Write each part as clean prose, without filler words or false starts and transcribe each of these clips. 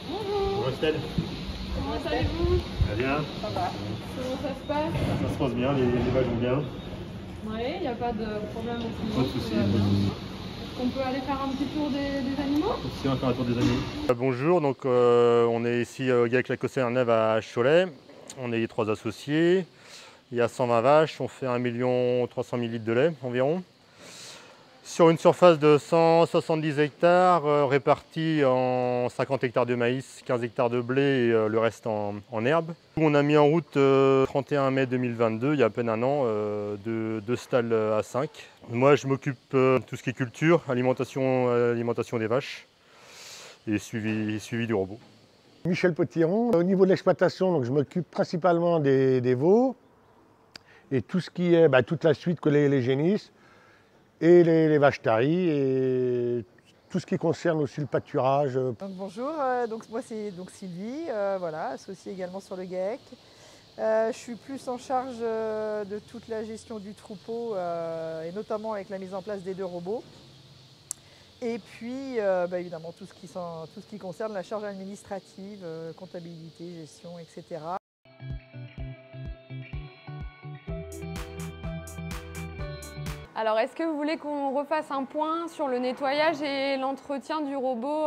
Bonjour Estelle. Comment allez-vous? Très bien. Ça va. Comment ça se passe? Ça se passe bien, les vaches vont bien. Oui, il n'y a pas de problème en ce moment. Pas de soucis, pas de soucis. On peut aller faire un petit tour des animaux? Si on va faire un tour des animaux. Bonjour, donc on est ici avec la Cossée Neuve à Cholet. On est 3 associés. Il y a 120 vaches, on fait 1 300 000 litres de lait environ. Sur une surface de 170 hectares répartis en 50 hectares de maïs, 15 hectares de blé et le reste en herbe. On a mis en route 31 mai 2022, il y a à peine un an, de 2 stalles à 5. Moi je m'occupe de tout ce qui est culture, alimentation des vaches et suivi du robot. Michel Potiron. Au niveau de l'exploitation, donc je m'occupe principalement des veaux et tout ce qui est toute la suite que les génisses et les vaches taries et tout ce qui concerne aussi le pâturage. Donc, bonjour, moi c'est Sylvie, voilà, associée également sur le GAEC. Je suis plus en charge de toute la gestion du troupeau et notamment avec la mise en place des 2 robots. Et puis évidemment tout ce qui concerne la charge administrative, comptabilité, gestion, etc. Alors, est-ce que vous voulez qu'on refasse un point sur le nettoyage et l'entretien du robot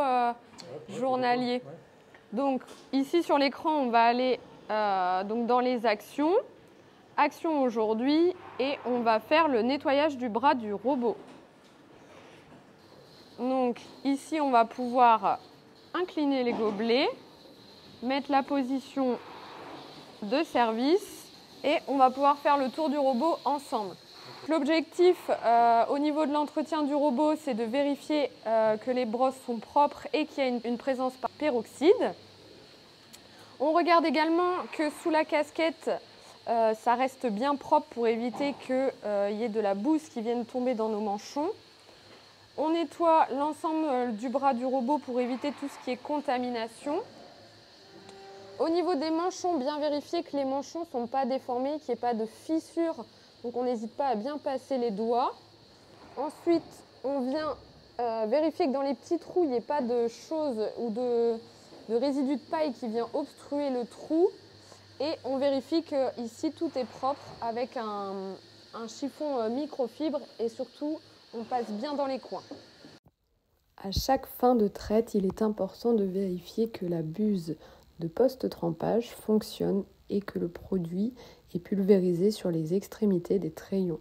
journalier? Donc, ici sur l'écran, on va aller donc dans les actions. Actions aujourd'hui et on va faire le nettoyage du bras du robot. Donc, ici, on va pouvoir incliner les gobelets, mettre la position de service et on va pouvoir faire le tour du robot ensemble. L'objectif au niveau de l'entretien du robot, c'est de vérifier que les brosses sont propres et qu'il y a une présence par peroxyde. On regarde également que sous la casquette, ça reste bien propre pour éviter qu'il y ait de la bouse qui vienne tomber dans nos manchons. On nettoie l'ensemble du bras du robot pour éviter tout ce qui est contamination. Au niveau des manchons, bien vérifier que les manchons ne sont pas déformés, qu'il n'y ait pas de fissures. Donc on n'hésite pas à bien passer les doigts. Ensuite, on vient vérifier que dans les petits trous, il n'y ait pas de choses ou de résidus de paille qui vient obstruer le trou. Et on vérifie que ici tout est propre avec un chiffon microfibre et surtout, on passe bien dans les coins. À chaque fin de traite, il est important de vérifier que la buse de post-trempage fonctionne et que le produit est pulvérisé sur les extrémités des trayons.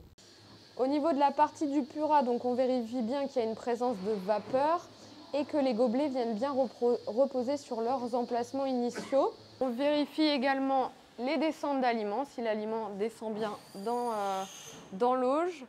Au niveau de la partie du purat, donc on vérifie bien qu'il y a une présence de vapeur et que les gobelets viennent bien reposer sur leurs emplacements initiaux. On vérifie également les descentes d'aliments, si l'aliment descend bien dans l'auge.